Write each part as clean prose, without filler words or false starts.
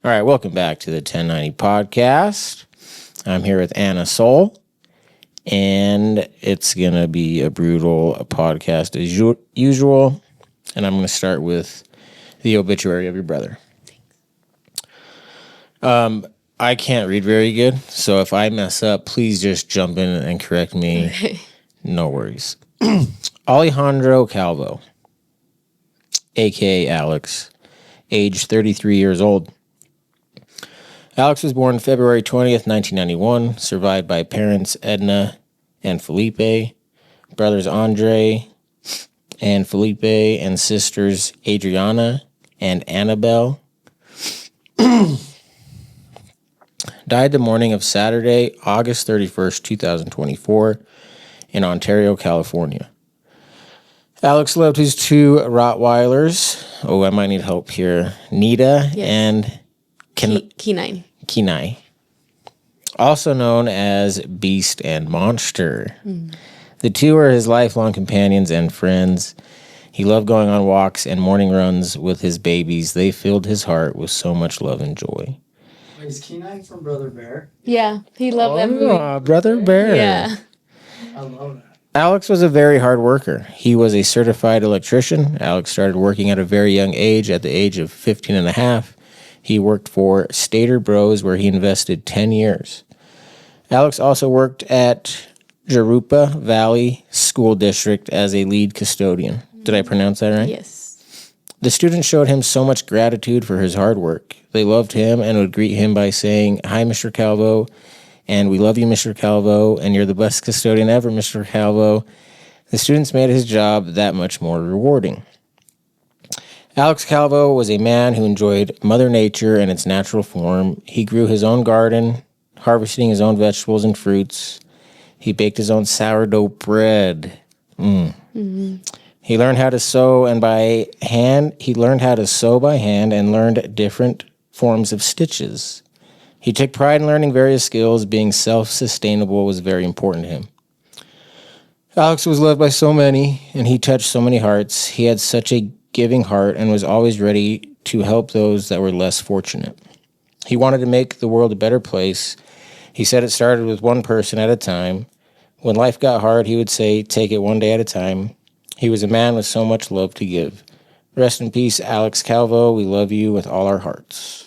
All right, welcome back to the 1090 podcast. I'm here with Sowell, and it's going to be a brutal podcast as usual. And I'm going to start with the obituary of your brother. I can't read very good, so if I mess up, please just jump in and correct me. Okay. No worries. Alejandro Calvo, a.k.a. Alex, age 33 years old. Alex was born February 20th, 1991, survived by parents Edna and Felipe, brothers Andre and Felipe, and sisters Adriana and Annabelle. Died the morning of Saturday, August 31st, 2024, in Ontario, California. Alex loved his two Rottweilers. Oh, I might need help here. Nita and Kenai, also known as Beast and Monster. The two are his lifelong companions and friends. He loved going on walks and morning runs with his babies. They filled his heart with so much love and joy. Wait, is Kenai from Brother Bear? Yeah, he loved that movie. Brother Bear. Yeah. I love that. Alex was a very hard worker. He was a certified electrician. Alex started working at a very young age. At the age of 15 and a half, he worked for Stater Bros, where he invested 10 years. Alex also worked at Jurupa Valley School District as a lead custodian. Did I pronounce that right? Yes. The students showed him so much gratitude for his hard work. They loved him and would greet him by saying, "Hi, Mr. Calvo," and "We love you, Mr. Calvo," and "You're the best custodian ever, Mr. Calvo." The students made his job that much more rewarding. Alex Calvo was a man who enjoyed Mother Nature in its natural form. He grew his own garden, harvesting his own vegetables and fruits. He baked his own sourdough bread. He learned how to sew by hand and learned different forms of stitches. He took pride in learning various skills. Being self-sustainable was very important to him. Alex was loved by so many, and he touched so many hearts. He had such a giving heart and was always ready to help those that were less fortunate. He wanted to make the world a better place. He said it started with one person at a time. When life got hard, he would say, "Take it one day at a time." He was a man with so much love to give. Rest in peace, Alex Calvo. We love you with all our hearts.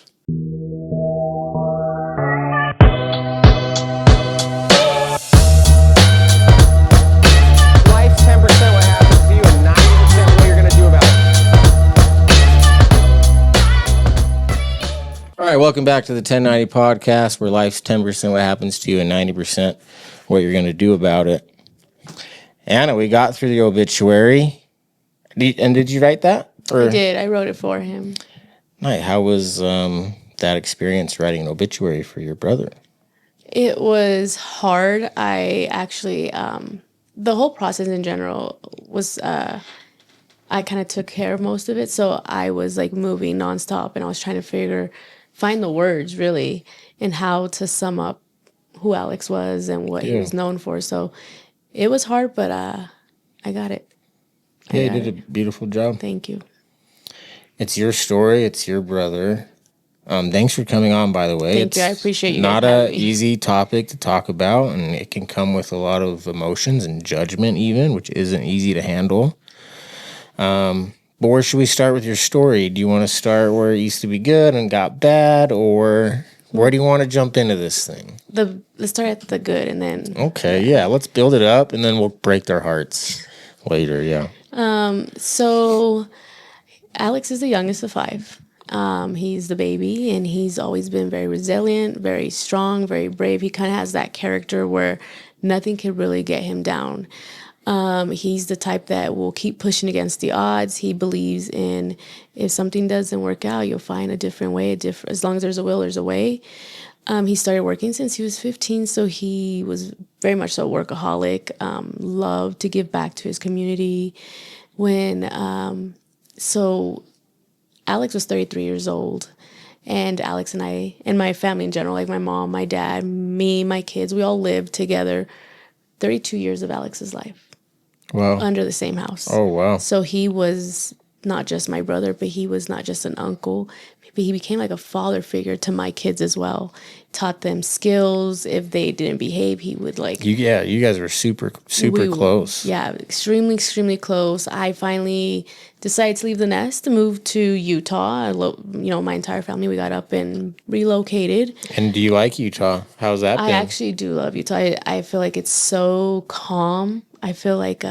Life's 10% what happens to you and 90% what you're going to do about it. All right, welcome back to the 1090 podcast, where life's 10% what happens to you and 90% what you're going to do about it. Anna, we got through the obituary. Did you write that? I did. I wrote it for him. Nice. How was that experience writing an obituary for your brother? It was hard. I actually, the whole process in general was, I kind of took care of most of it. So I was like moving nonstop, and I was trying to find the words really, and how to sum up who Alex was and what he was known for. So it was hard, but I got it. Yeah, you did a beautiful job. Thank you. It's your story. It's your brother. Thanks for coming on, by the way. Thank you. I appreciate you. Not an easy topic to talk about, and it can come with a lot of emotions and judgment even, which isn't easy to handle. But where should we start with your story? Do you want to start where it used to be good and got bad, or where do you want to jump into this thing? Let's start at the good, and then... Okay, yeah. Let's build it up, and then we'll break their hearts later, yeah. So Alex is the youngest of 5. He's the baby, and he's always been very resilient, very strong, very brave. He kind of has that character where nothing can really get him down. He's the type that will keep pushing against the odds. He believes in, if something doesn't work out, you'll find a different way. As long as there's a will, there's a way. He started working since he was 15, so he was very much so a workaholic, loved to give back to his community. So Alex was 33 years old, and Alex and I, and my family in general, like my mom, my dad, me, my kids, we all lived together 32 years of Alex's life. Wow. Under the same house. Oh, wow. So he was not just my brother, but he was not just an uncle. but he became like a father figure to my kids as well. Taught them skills. If they didn't behave, he would like You guys were super close. Yeah, extremely, extremely close. I finally decided to leave the nest to move to Utah. My entire family, we got up and relocated. And do you like Utah? How's that been? I actually do love Utah. I feel like it's so calm. I feel like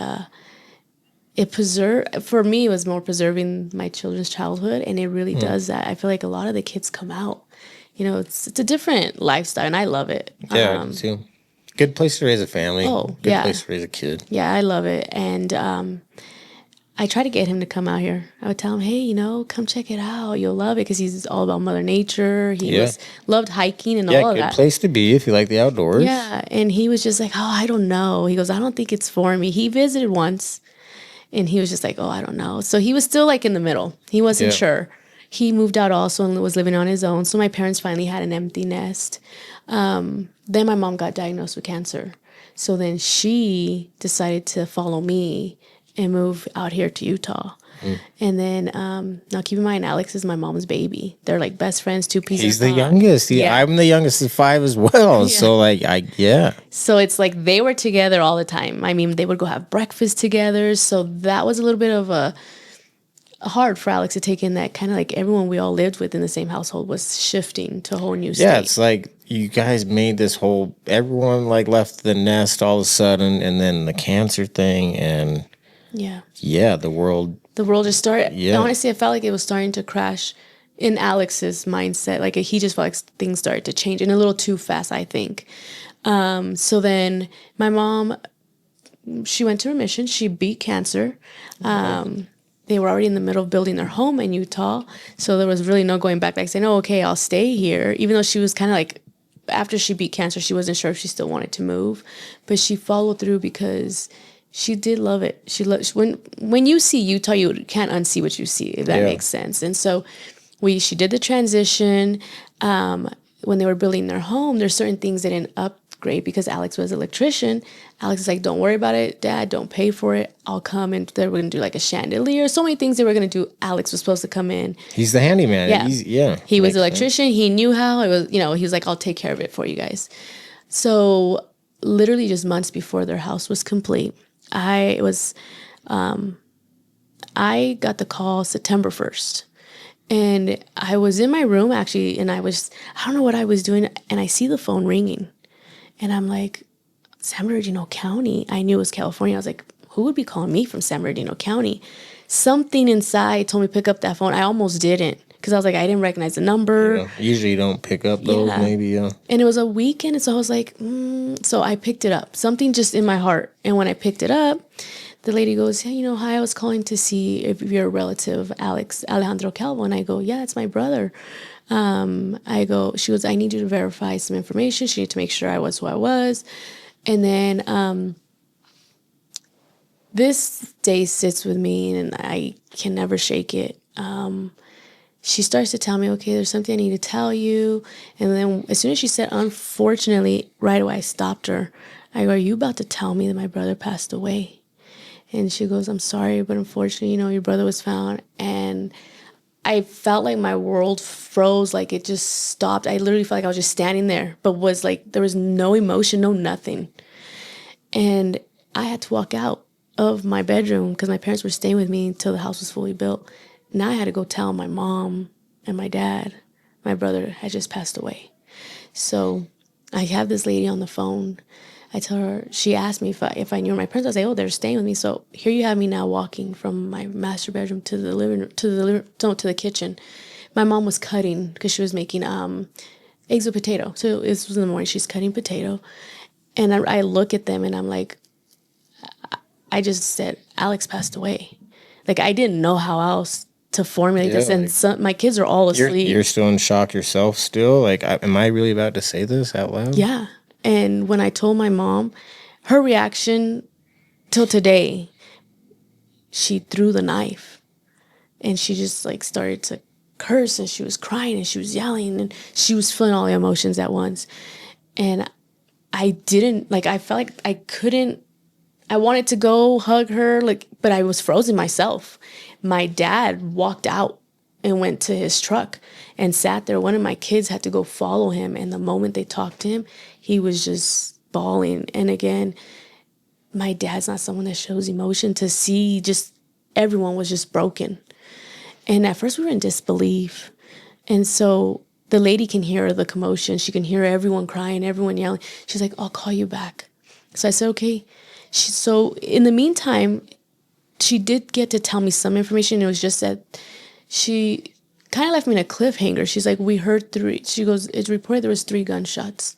for me, it was more preserving my children's childhood, and it really does that. I feel like a lot of the kids come out. It's a different lifestyle, and I love it. Yeah, I do too. Good place to raise a family. Oh, Good yeah. place to raise a kid. Yeah, I love it. And I try to get him to come out here. I would tell him, hey, come check it out. You'll love it, because he's all about Mother Nature. He loved hiking and all of that. Good place to be if you like the outdoors. Yeah, and he was just like, oh, I don't know. He goes, I don't think it's for me. He visited once, and he was just like, oh, I don't know. So he was still like in the middle. He wasn't sure. He moved out also and was living on his own. So my parents finally had an empty nest. Then my mom got diagnosed with cancer. So then she decided to follow me and move out here to Utah. And then, now keep in mind, Alex is my mom's baby. They're like best friends, two pieces. He's the youngest. I'm the youngest of 5 as well. So So it's like they were together all the time. I mean, they would go have breakfast together. So that was a little bit of a hard for Alex to take in, that kind of like everyone we all lived with in the same household was shifting to a whole new state. Yeah, it's like you guys made this everyone like left the nest all of a sudden, and then the cancer thing, and the world just started. Honestly, I felt like it was starting to crash in Alex's mindset. Like he just felt like things started to change, and a little too fast, I think. So then my mom, she went to remission. She beat cancer. They were already in the middle of building their home in Utah. So there was really no going back, like saying, oh, okay, I'll stay here. Even though she was kind of like, after she beat cancer, she wasn't sure if she still wanted to move. But she followed through because she did love it. When you see Utah, you can't unsee what you see, if that makes sense. And so she did the transition. When they were building their home, there's certain things they didn't upgrade because Alex was an electrician. Alex is like, don't worry about it, Dad, don't pay for it. I'll come, and they were going to do like a chandelier. So many things they were going to do. Alex was supposed to come in. He's the handyman. He was an electrician. Sense. He knew how. It was, he was like, I'll take care of it for you guys. So literally just months before their house was complete, I got the call September 1st. And I was in my room actually, and I don't know what I was doing, and I see the phone ringing. And I'm like, San Bernardino County. I knew it was California. I was like, who would be calling me from San Bernardino County? Something inside told me to pick up that phone. I almost didn't, because I was like, I didn't recognize the number. Usually you don't pick up those, maybe. And it was a weekend, and so I was like, So I picked it up. Something just in my heart. And when I picked it up, the lady goes, hey, hi, I was calling to see if you're a relative, Alejandro Calvo. And I go, yeah, it's my brother. She goes, I need you to verify some information. She needed to make sure I was who I was. And then this day sits with me, and I can never shake it. She starts to tell me, okay, there's something I need to tell you. And then as soon as she said, unfortunately, right away I stopped her. I go, are you about to tell me that my brother passed away? And she goes, I'm sorry, but unfortunately, your brother was found. And I felt like my world froze, like it just stopped. I literally felt like I was just standing there, but was like, there was no emotion, no nothing. And I had to walk out of my bedroom because my parents were staying with me until the house was fully built. Now I had to go tell my mom and my dad my brother had just passed away. So I have this lady on the phone. I tell her, she asked me if I knew my parents. I say, oh, they're staying with me. So here you have me now walking from my master bedroom to the living room, to the kitchen. My mom was cutting because she was making eggs with potato. So this was in the morning. She's cutting potato, and I look at them and I'm like, I just said, Alex passed away. Like I didn't know how else to formulate this, and my kids are all asleep. You're still in shock yourself. Still, like, am I really about to say this out loud? Yeah. And when I told my mom, her reaction till today, she threw the knife and she just like started to curse, and she was crying and she was yelling and she was feeling all the emotions at once. And I didn't, like, I felt like I couldn't, I wanted to go hug her, like, but I was frozen myself. My dad walked out and went to his truck and sat there. One of my kids had to go follow him. And the moment they talked to him, he was just bawling. And again, my dad's not someone that shows emotion. To see just everyone was just broken. And at first we were in disbelief. And so the lady can hear the commotion. She can hear everyone crying, everyone yelling. She's like, I'll call you back. So I said, okay. So in the meantime, she did get to tell me some information. It was just that she kind of left me in a cliffhanger. She's like, we heard 3. She goes, it's reported there was 3 gunshots.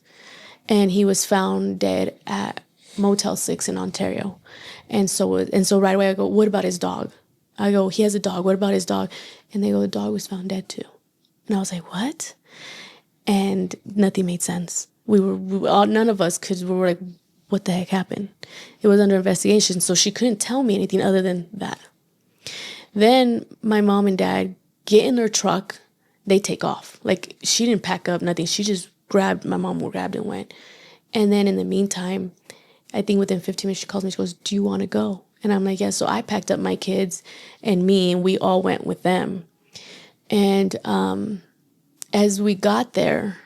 And he was found dead at Motel 6 in Ontario. And so right away I go, what about his dog? I go, he has a dog. What about his dog? And they go, the dog was found dead too. And I was like, what? And nothing made sense. None of us we were like, what the heck happened? It was under investigation. So she couldn't tell me anything other than that. Then my mom and dad get in their truck. They take off. Like, she didn't pack up nothing. She just my mom grabbed and went. And then in the meantime, I think within 15 minutes, she calls me. She goes, do you want to go? And I'm like, yeah. So I packed up my kids and me, and we all went with them. And as we got there,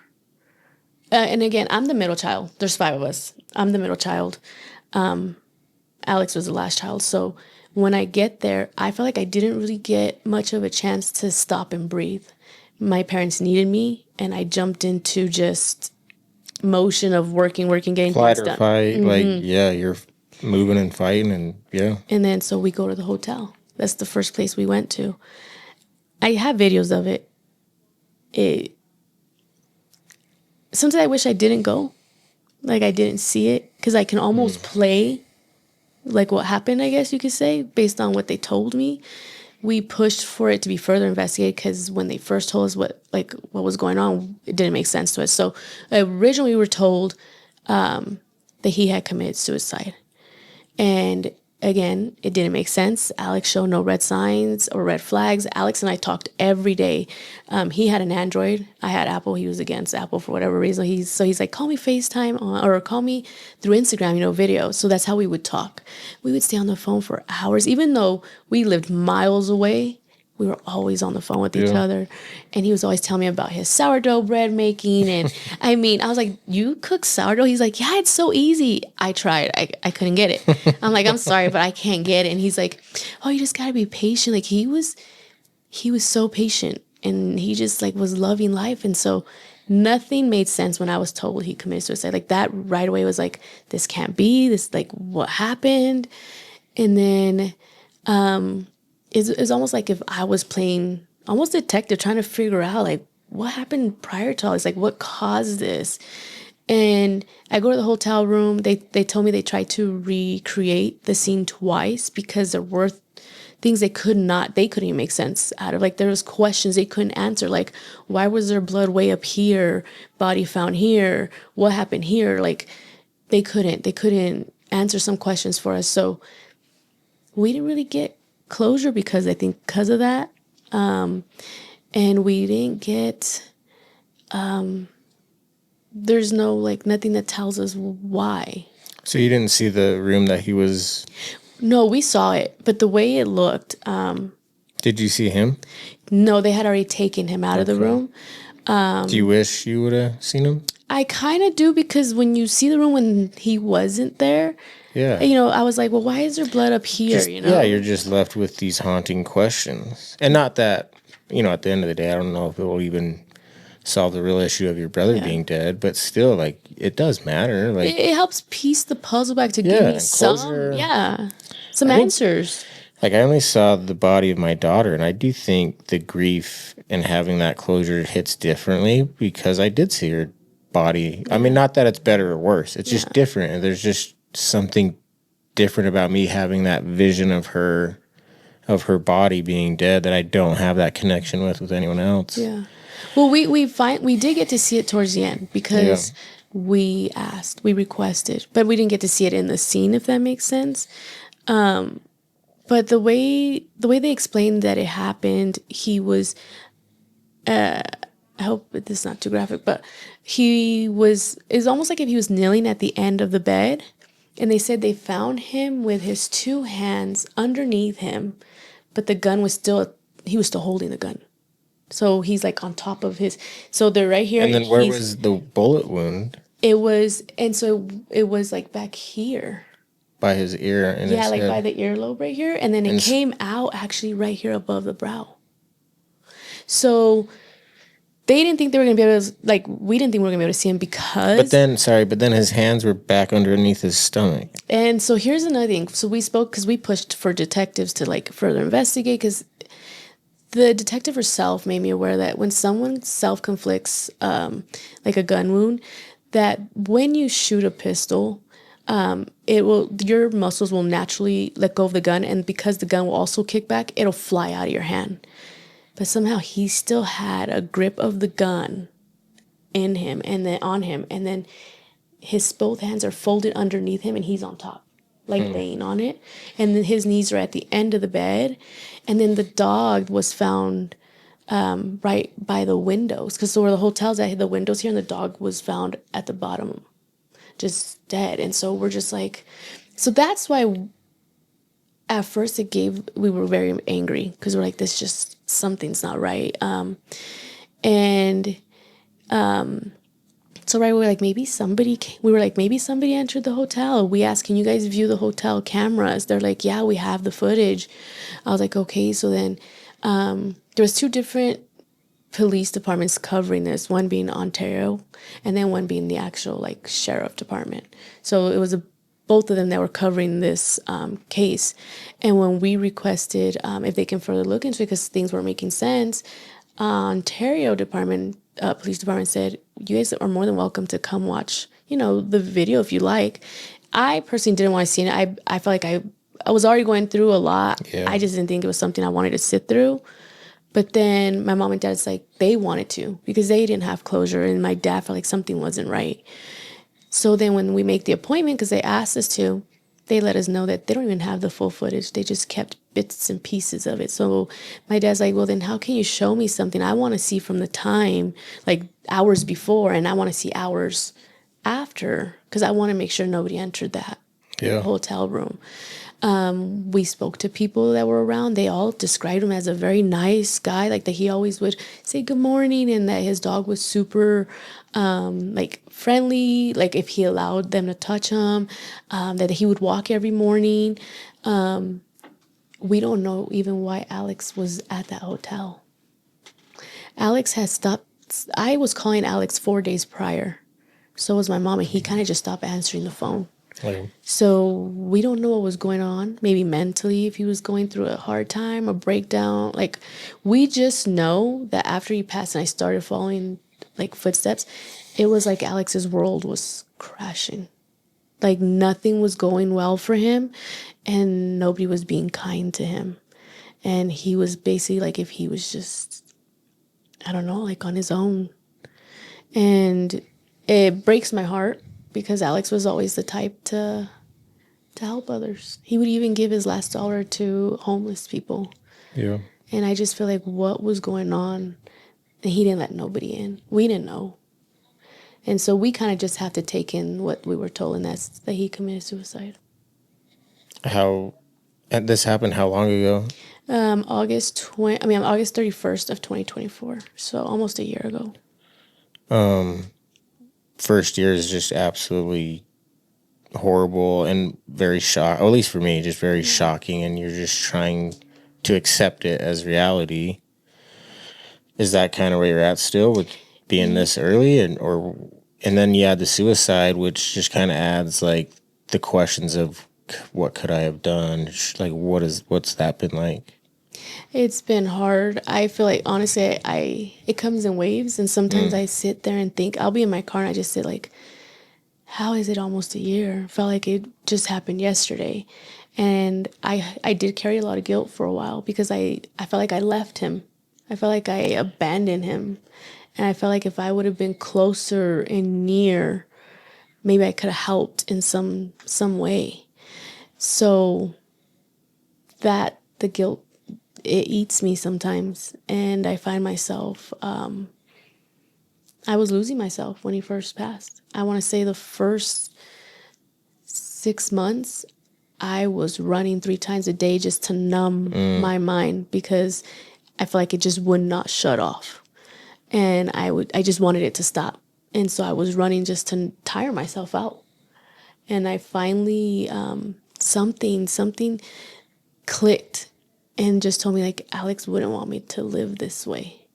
and again, I'm the middle child. There's 5 of us. I'm the middle child. Alex was the last child. So when I get there, I felt like I didn't really get much of a chance to stop and breathe. My parents needed me, and I jumped into just motion of working, getting Flight things or done. fight. Like, yeah, you're moving and fighting, and yeah. And then so we go to the hotel. That's the first place we went to. I have videos of it. Sometimes I wish I didn't go. Like, I didn't see it, because I can almost play like what happened, I guess you could say, based on what they told me. We pushed for it to be further investigated, because when they first told us what was going on, it didn't make sense to us. So originally we were told that he had committed suicide. And again, it didn't make sense. Alex showed no red signs or red flags. Alex and I talked every day. He had an Android. I had Apple. He was against Apple for whatever reason. He's like, call me FaceTime or call me through Instagram, video. So that's how we would talk. We would stay on the phone for hours. Even though we lived miles away, we were always on the phone with each other. And he was always telling me about his sourdough bread making. And I was like, you cook sourdough? He's like, yeah, it's so easy. I tried. I couldn't get it. I'm like, I'm sorry, but I can't get it. And he's like, oh, you just got to be patient. Like, he was so patient, and he just was loving life. And so nothing made sense when I was told he committed suicide. Like, that right away was like, this can't be. This, what happened? And then, it's almost like if I was playing almost detective, trying to figure out what happened prior to all this, what caused this. And I go to the hotel room. They told me they tried to recreate the scene twice, because there were things they couldn't even make sense out of. There was questions they couldn't answer. Why was there blood way up here, body found here, what happened here? They couldn't answer some questions for us. So we didn't really get closure, because of that. And we didn't get, there's no, nothing that tells us why. So you didn't see the room that he was... No, we saw it, but the way it looked... Did you see him? No, they had already taken him out of the room. Do you wish you would have seen him? I kind of do, because when you see the room when he wasn't there... Yeah. I was like, well, why is there blood up here? Yeah, you're just left with these haunting questions. And not that, at the end of the day, I don't know if it will even solve the real issue of your brother being dead, but still, it does matter. It helps piece the puzzle back to give me some answers. I only saw the body of my daughter, and I do think the grief and having that closure hits differently, because I did see her body. Yeah. I mean, not that it's better or worse. It's just different, and there's just something different about me having that vision of her body being dead that I don't have that connection with anyone else. Yeah. Well, we did get to see it towards the end, because we requested, but we didn't get to see it in the scene, if that makes sense. But the way they explained that it happened, he was I hope this is not too graphic, but it's almost like if he was kneeling at the end of the bed. And they said they found him with his 2 hands underneath him, but the gun was he was still holding the gun. So he's like on top of his. So they're right here. And then where was the bullet wound? It was, and so it was like back here. By his ear and Yeah, his like head. by the earlobe right here. And then it came out actually right here above the brow. So they didn't think they were going to be able to, like, we didn't think we were going to be able to see him because. But then his hands were back underneath his stomach. And so here's another thing. So we spoke, because we pushed for detectives to, like, further investigate, because the detective herself made me aware that when someone self-conflicts, like a gun wound, that when you shoot a pistol, your muscles will naturally let go of the gun, and because the gun will also kick back, it'll fly out of your hand. But somehow he still had a grip of the gun in him and then on him, and then his both hands are folded underneath him and he's on top, like laying on it, and then his knees are at the end of the bed, and then the dog was found right by the windows, because so where the hotel's at, the windows here, and the dog was found at the bottom just dead. And so we're just like, so that's why at first we were very angry, because we're like, this just, something's not right. So right, we were like, maybe somebody entered the hotel. We asked, can you guys view the hotel cameras? They're like, yeah, we have the footage. I was like, okay. So then there was 2 different police departments covering this, one being Ontario and then one being the actual like sheriff department. So it was both of them that were covering this case. And when we requested if they can further look into it because things weren't making sense, Ontario police department said, you guys are more than welcome to come watch, the video if you like. I personally didn't want to see it. I felt like I was already going through a lot. Yeah. I just didn't think it was something I wanted to sit through. But then my mom and dad's like, they wanted to because they didn't have closure, and my dad felt like something wasn't right. So then when we make the appointment, because they asked us to, they let us know that they don't even have the full footage. They just kept bits and pieces of it. So my dad's like, well, then how can you show me something? I want to see from the time, like hours before, and I want to see hours after, because I want to make sure nobody entered that hotel room. We spoke to people that were around. They all described him as a very nice guy, like that he always would say good morning, and that his dog was super like friendly, like if he allowed them to touch him, that he would walk every morning. We don't know even why Alex was at that hotel. Alex has stopped. I was calling Alex 4 days prior. So was my mom, and he kind of just stopped answering the phone. Okay. So we don't know what was going on, maybe mentally, if he was going through a hard time or breakdown. Like, we just know that after he passed and I started following like footsteps, it was like Alex's world was crashing. Like nothing was going well for him and nobody was being kind to him. And he was basically like if he was just, I don't know, like on his own. And it breaks my heart because Alex was always the type to help others. He would even give his last dollar to homeless people. Yeah. And I just feel like what was going on, and he didn't let nobody in. We didn't know. And so we kind of just have to take in what we were told, and that's that he committed suicide. And this happened how long ago? August 31st of 2024. So almost a year ago. First year is just absolutely horrible and very at least for me, just very shocking, and you're just trying to accept it as reality. Is that kind of where you're at still with being this early, and then you add the suicide, which just kind of adds like the questions of what could I have done? Like what's that been like? It's been hard. I feel like honestly, it comes in waves, and sometimes I sit there and think. I'll be in my car and I just sit like, how is it almost a year? Felt like it just happened yesterday, and I did carry a lot of guilt for a while because I felt like I left him. I felt like I abandoned him, and I felt like if I would have been closer and near, maybe I could have helped in some way. So that the guilt, it eats me sometimes, and I find myself, I was losing myself when he first passed. I want to say the first 6 months, I was running 3 times a day just to numb my mind because I felt like it just would not shut off. And I just wanted it to stop. And so I was running just to tire myself out. And I finally, something clicked and just told me, like, Alex wouldn't want me to live this way.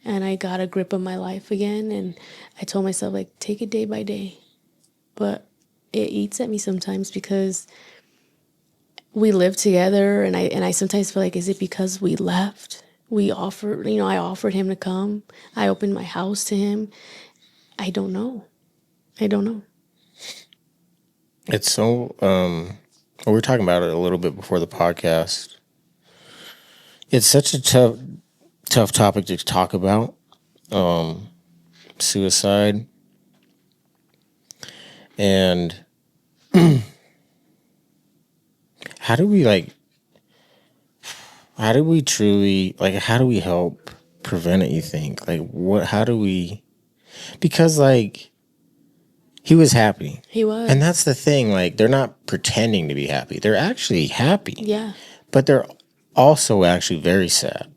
And I got a grip of my life again. And I told myself, like, take it day by day. But it eats at me sometimes because we live together. And I sometimes feel like, is it because we left? I offered him to come. I opened my house to him. I don't know. It's so, we were talking about it a little bit before the podcast. It's such a tough topic to talk about, suicide. And how do we help prevent it, you think? Because he was happy. He was. And that's the thing, like, they're not pretending to be happy. They're actually happy. Yeah. But they're also actually very sad.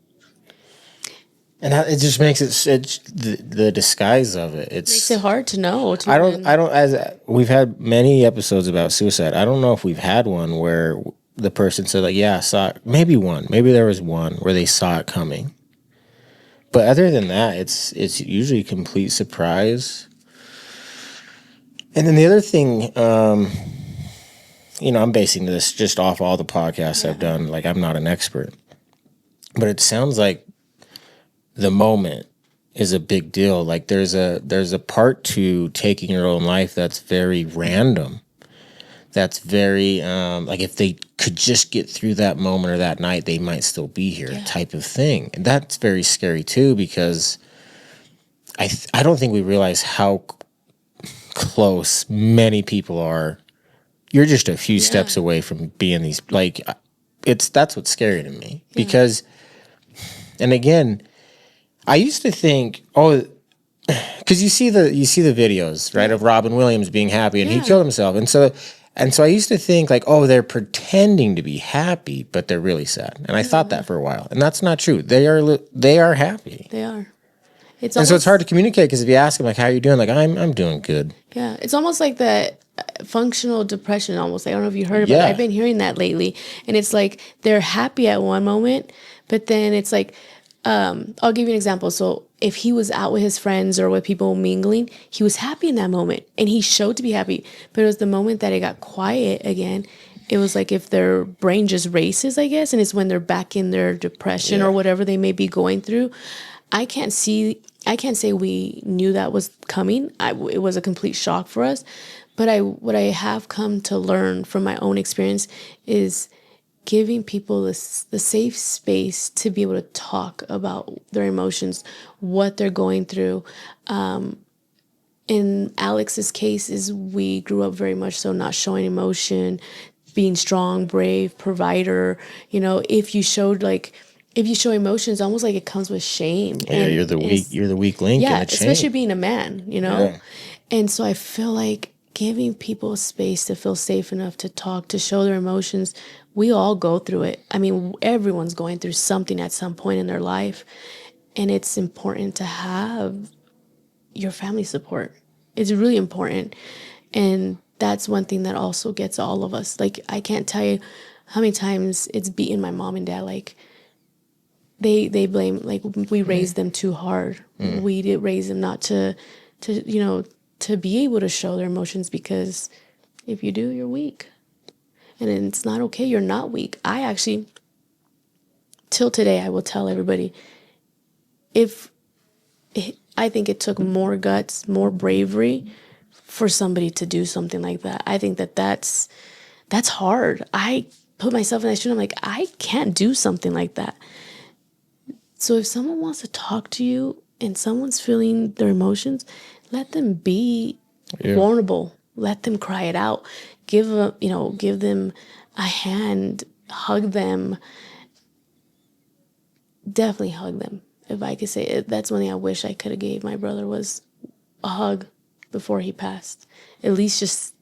And it just makes the disguise of it. Makes it hard to know. We've had many episodes about suicide. I don't know if we've had one where the person said, like, yeah, I saw it. Maybe there was one where they saw it coming. But other than that, it's usually a complete surprise. And then the other thing, I'm basing this just off all the podcasts I've done. Like, I'm not an expert. But it sounds like the moment is a big deal. Like, there's a part to taking your own life that's very random. That's very, like, if they could just get through that moment or that night, they might still be here, type of thing. And that's very scary, too, because I don't think we realize how close many people are. You're just a few steps away from being these, like, that's what's scary to me. Because, and again, I used to think, because you see the videos, right, of Robin Williams being happy, and he killed himself. And so I used to think, like, they're pretending to be happy, but they're really sad. And I thought that for a while. And that's not true. They are happy. They are. So it's hard to communicate, because if you ask them, like, how are you doing? Like, I'm doing good. Yeah. It's almost like that functional depression almost. I don't know if you heard about it. I've been hearing that lately. And it's like they're happy at one moment, but then it's like, I'll give you an example. So if he was out with his friends or with people mingling, he was happy in that moment and he showed to be happy. But it was the moment that it got quiet again. It was like if their brain just races, I guess, and it's when they're back in their depression or whatever they may be going through. I can't say we knew that was coming. It was a complete shock for us. But what I have come to learn from my own experience is giving people the safe space to be able to talk about their emotions, what they're going through. In Alex's case, is we grew up very much so not showing emotion, being strong, brave, provider. If you show emotions, almost like it comes with shame. Yeah, and you're the weak link in the chain. Especially being a man, Yeah. And so I feel like giving people space to feel safe enough to talk, to show their emotions. We all go through it. I mean, everyone's going through something at some point in their life. And it's important to have your family support. It's really important. And that's one thing that also gets all of us. Like, I can't tell you how many times it's beaten my mom and dad. Like, they blame, like, we raised them too hard. We did raise them not to be able to show their emotions, because if you do, you're weak. And it's not okay. You're not weak. I actually, till today, I will tell everybody, I think it took more guts, more bravery for somebody to do something like that. I think that's hard. I put myself in that shoe. I'm like, I can't do something like that. So if someone wants to talk to you and someone's feeling their emotions, let them be vulnerable. Let them cry it out. Give them a hand. Hug them. Definitely hug them. If I could say it, that's one thing I wish I could have gave my brother, was a hug before he passed. At least just,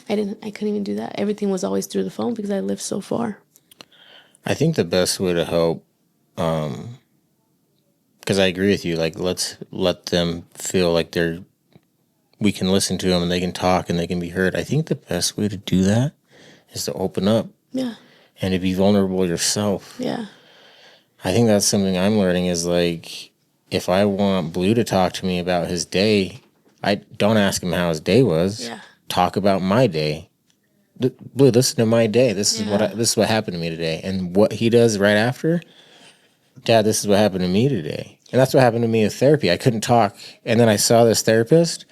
I couldn't even do that. Everything was always through the phone because I lived so far. I think the best way to help because I agree with you. Like, let's let them feel like we can listen to them and they can talk and they can be heard. I think the best way to do that is to open up Yeah. and to be vulnerable yourself. Yeah. I think that's something I'm learning is like, if I want Blue to talk to me about his day, I don't ask him how his day was. Yeah. Talk about my day. Blue, listen to my day. This is Yeah. this is what happened to me today. And what he does right after, Dad, this is what happened to me today. And that's what happened to me with therapy. I couldn't talk. And then I saw this therapist.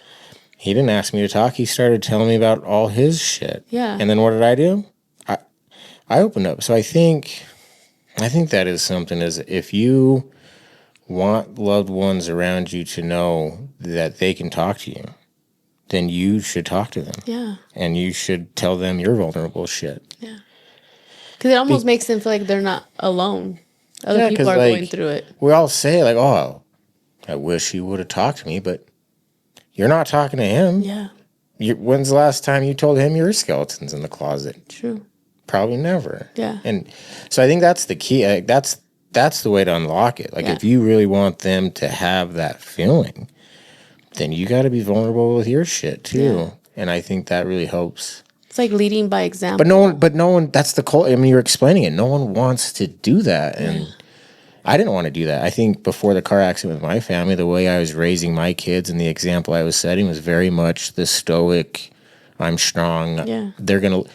He didn't ask me to talk. He started telling me about all his shit. Yeah. And then what did I do? I opened up. So I think that is something, is if you want loved ones around you to know that they can talk to you, then you should talk to them. Yeah. And you should tell them your vulnerable shit. Yeah. Because it almost makes them feel like they're not alone. Other people are going through it. We all say, like, oh, I wish he would have talked to me, but you're not talking to him. Yeah. When's the last time you told him your skeleton's in the closet? True. Probably never. Yeah. And so I think that's the key. That's the way to unlock it. Like, if you really want them to have that feeling, then you got to be vulnerable with your shit too. Yeah. And I think that really helps. It's like leading by example. But no one, that's the cult. I mean, you're explaining it. No one wants to do that. And I didn't want to do that. I think before the car accident with my family, the way I was raising my kids and the example I was setting was very much the stoic, I'm strong. Yeah. They're going to,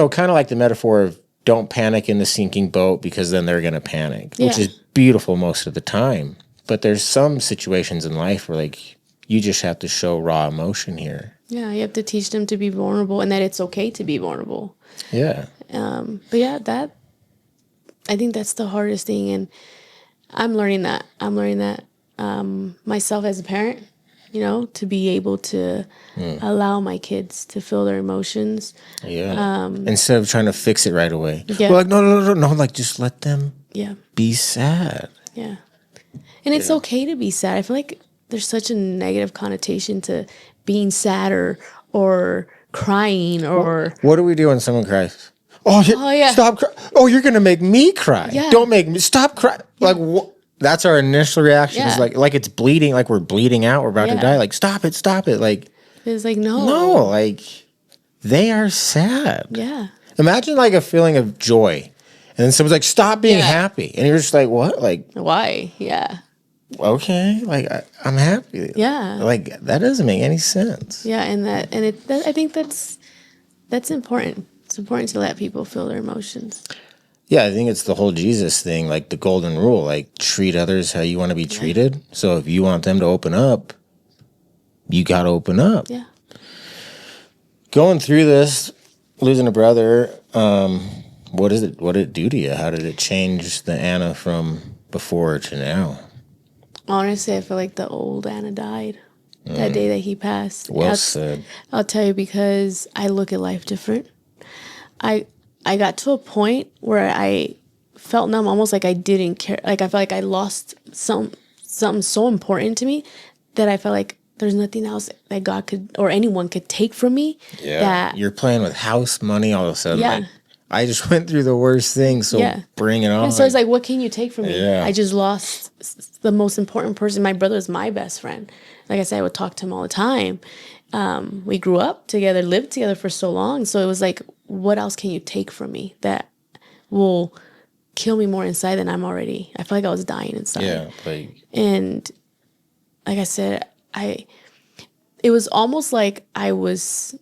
kind of like the metaphor of don't panic in the sinking boat because then they're going to panic, which is beautiful most of the time. But there's some situations in life where, like, you just have to show raw emotion here. Yeah, you have to teach them to be vulnerable and that it's okay to be vulnerable. Yeah. But yeah, I think that's the hardest thing. And I'm learning that. Myself as a parent, to be able to allow my kids to feel their emotions. Yeah. Instead of trying to fix it right away. Yeah. Well, like, no, like, just let them be sad. Yeah. And it's okay to be sad. I feel like there's such a negative connotation to being sad or crying or... What do we do when someone cries? Oh yeah. Stop crying. Oh, you're going to make me cry. Yeah. Don't make me... Stop crying. Yeah. Like, that's our initial reaction. Yeah. Is like it's bleeding, like we're bleeding out, we're about to die. Like, stop it. Like... It's like, no. No, like, they are sad. Yeah. Imagine, like, a feeling of joy. And then someone's like, stop being happy. And you're just like, what? Like... Why? Yeah. Okay, like I'm happy. Yeah, like that doesn't make any sense. Yeah, I think that's important. It's important to let people feel their emotions. Yeah, I think it's the whole Jesus thing, like the golden rule, like treat others how you want to be treated. So if you want them to open up, you got to open up. Yeah. Going through this, losing a brother, what did it do to you? How did it change the Anna from before to now? Honestly, I feel like the old Anna died that day that he passed. Well said. I'll tell you, because I look at life different. I got to a point where I felt numb, almost like I didn't care. Like I felt like I lost something so important to me that I felt like there's nothing else that God could or anyone could take from me. Yeah, that you're playing with house money all of a sudden. Yeah. Like, I just went through the worst thing, so bring it on. And so it's like, what can you take from me? Yeah. I just lost the most important person. My brother is my best friend. Like I said, I would talk to him all the time. We grew up together, lived together for so long. So it was like, what else can you take from me that will kill me more inside than I'm already? I feel like I was dying inside. Yeah. And like I said, it was almost like I was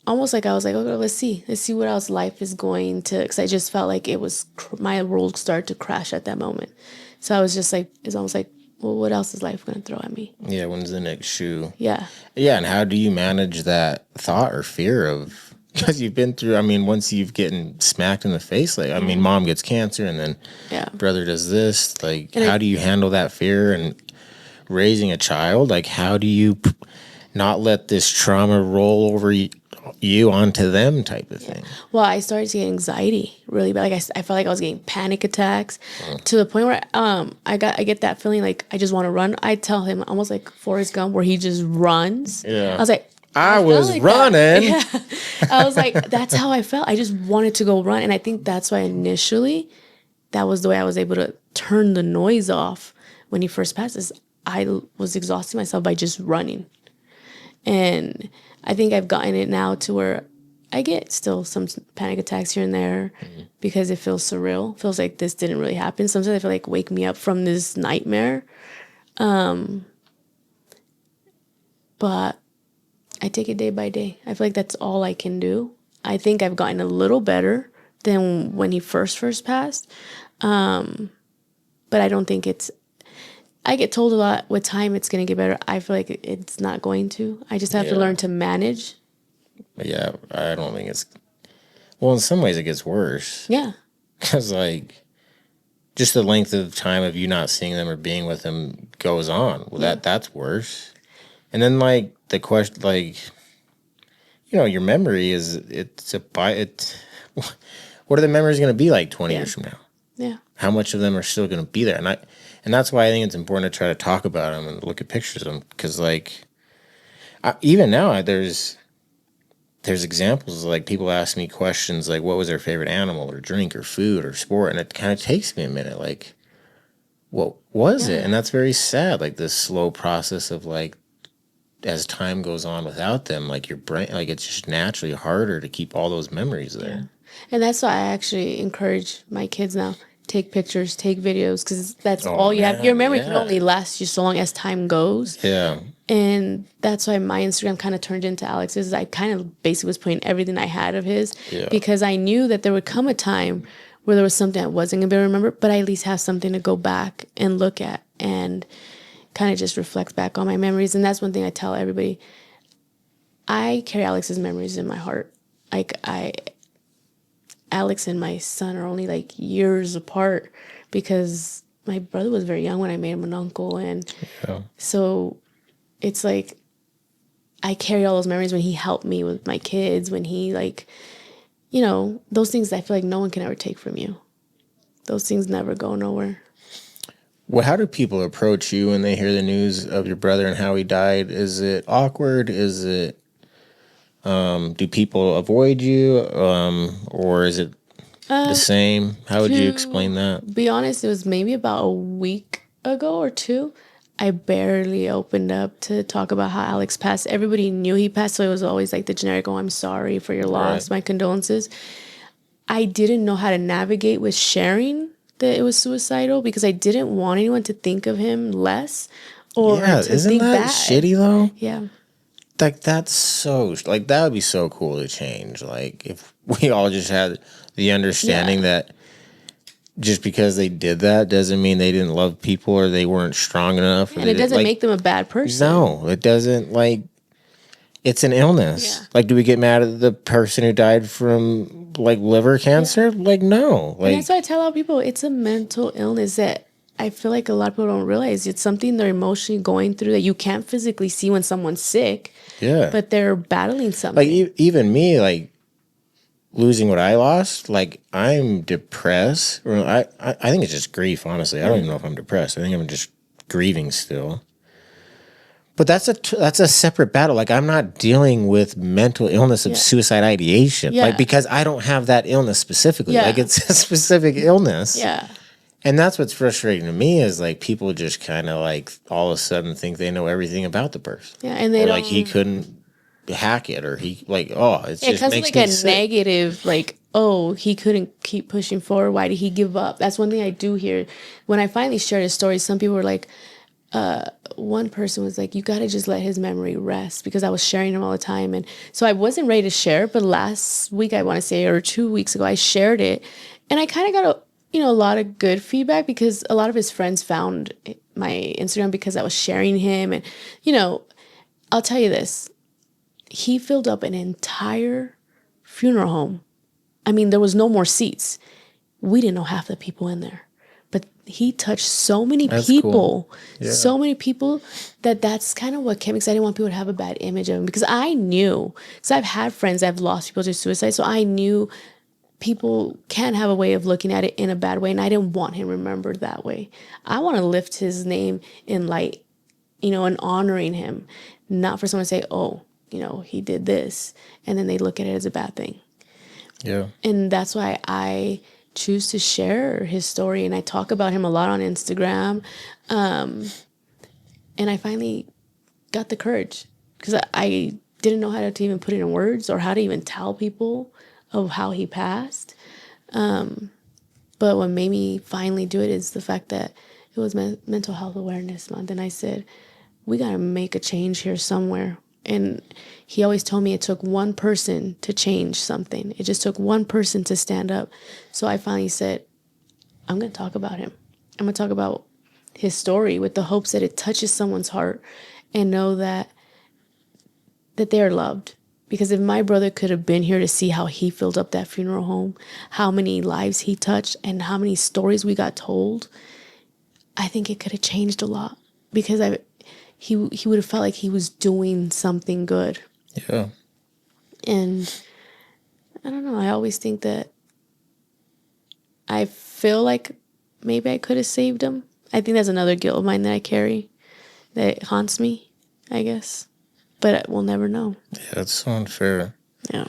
like, okay, let's see what else life is going to, because I just felt like it was, my world started to crash at that moment. So I was just like, it's almost like, well, what else is life going to throw at me? Yeah, when's the next shoe? Yeah. Yeah, and how do you manage that thought or fear of, because you've been through, I mean, once you've getting smacked in the face, like, I mean, mom gets cancer and then brother does this, like, and how do you handle that fear and raising a child? Like, how do you not let this trauma roll over you onto them type of thing? Well, I started to get anxiety really bad. Like I felt like I was getting panic attacks to the point where I get that feeling like I just want to run. I tell him almost like Forrest Gump where he just runs. Yeah. I was like, I was like running. Yeah. I was like, that's how I felt. I just wanted to go run. And I think that's why initially that was the way I was able to turn the noise off when he first passed. Is I was exhausting myself by just running. And I think I've gotten it now to where I get still some panic attacks here and there because it feels surreal. Feels like this didn't really happen. Sometimes I feel like wake me up from this nightmare. But I take it day by day. I feel like that's all I can do. I think I've gotten a little better than when he first passed. But I don't think I get told a lot with time it's going to get better. I feel like it's not going to. I just have to learn to manage. Yeah, I don't think it's... Well, in some ways it gets worse. Yeah. Because, like, just the length of time of you not seeing them or being with them goes on. Well, that's worse. And then, like, the question, like, you know, your memory is, what are the memories going to be like 20 years from now? Yeah. How much of them are still going to be there? And that's why I think it's important to try to talk about them and look at pictures of them. Because, like, even now, there's examples, like, people ask me questions like, what was their favorite animal or drink or food or sport? And it kind of takes me a minute, like, what was it? And that's very sad, like, this slow process of, like, as time goes on without them, like, your brain, like, it's just naturally harder to keep all those memories there. Yeah. And that's why I actually encourage my kids now, take pictures, take videos, because that's all you have. Your memory can only last you so long as time goes. Yeah. And that's why my Instagram kind of turned into Alex's. I kind of basically was putting everything I had of his because I knew that there would come a time where there was something I wasn't going to be able to remember, but I at least have something to go back and look at and kind of just reflect back on my memories. And that's one thing I tell everybody. I carry Alex's memories in my heart. Like, Alex and my son are only like years apart because my brother was very young when I made him an uncle. And so it's like I carry all those memories when he helped me with my kids, when he, like, you know, those things I feel like no one can ever take from you. Those things never go nowhere. Well, how do people approach you when they hear the news of your brother and how he died? Is it awkward? Is it, do people avoid you? Or is it the same? How would you explain that? Be honest, it was maybe about a week ago or two. I barely opened up to talk about how Alex passed. Everybody knew he passed, so it was always like the generic, oh, I'm sorry for your loss, my condolences. I didn't know how to navigate with sharing that it was suicidal because I didn't want anyone to think of him less or to isn't think that bad. shitty though? Yeah. Like, that's so, like, that would be so cool to change. Like, if we all just had the understanding that just because they did that doesn't mean they didn't love people or they weren't strong enough. And it doesn't make them a bad person. No, it doesn't. Like, it's an illness. Yeah. Like, do we get mad at the person who died from, like, liver cancer? Like, no. Like, and that's why I tell a lot of people it's a mental illness that I feel like a lot of people don't realize. It's something they're emotionally going through that you can't physically see when someone's sick. Yeah. But they're battling something. Like, even me, like, losing what I lost, like, I'm depressed. Or I think it's just grief, honestly. I don't even know if I'm depressed. I think I'm just grieving still. But that's a separate battle. Like, I'm not dealing with mental illness of suicide ideation. Like, because I don't have that illness specifically. Like, it's a specific illness. Yeah. And that's what's frustrating to me is, like, people just kind of, like, all of a sudden think they know everything about the person. Yeah, and they don't... Like, he couldn't hack it, or he, like, oh, it's just comes makes like me a sick. negative, like, oh, he couldn't keep pushing forward. Why did he give up? That's one thing I do hear. When I finally shared his story, some people were like, one person was like, you got to just let his memory rest, because I was sharing him all the time. And so I wasn't ready to share it, but last week, I want to say, or 2 weeks ago, I shared it. And I kind of got a lot of good feedback, because a lot of his friends found my Instagram because I was sharing him. And, I'll tell you this, he filled up an entire funeral home. I mean, there was no more seats. We didn't know half the people in there. But he touched so many people, so many people that's kind of what kept me, because I didn't want people to have a bad image of him. Because I knew, because I've had friends that have lost people to suicide, so I knew people can have a way of looking at it in a bad way, and I didn't want him remembered that way. I want to lift his name in light, and honoring him, not for someone to say, oh, he did this, and then they look at it as a bad thing. Yeah. And that's why I choose to share his story, and I talk about him a lot on Instagram. And I finally got the courage because I didn't know how to even put it in words or how to even tell people of how he passed. But what made me finally do it is the fact that it was Mental Health Awareness Month. And I said, we got to make a change here somewhere. And he always told me it took one person to change something. It just took one person to stand up. So I finally said, I'm going to talk about him. I'm going to talk about his story with the hopes that it touches someone's heart and know that they are loved. Because if my brother could have been here to see how he filled up that funeral home, how many lives he touched, and how many stories we got told, I think it could have changed a lot. Because he would have felt like he was doing something good. Yeah. And I don't know. I always think that I feel like maybe I could have saved him. I think that's another guilt of mine that I carry that haunts me, I guess. But we'll never know. Yeah, that's so unfair. Yeah.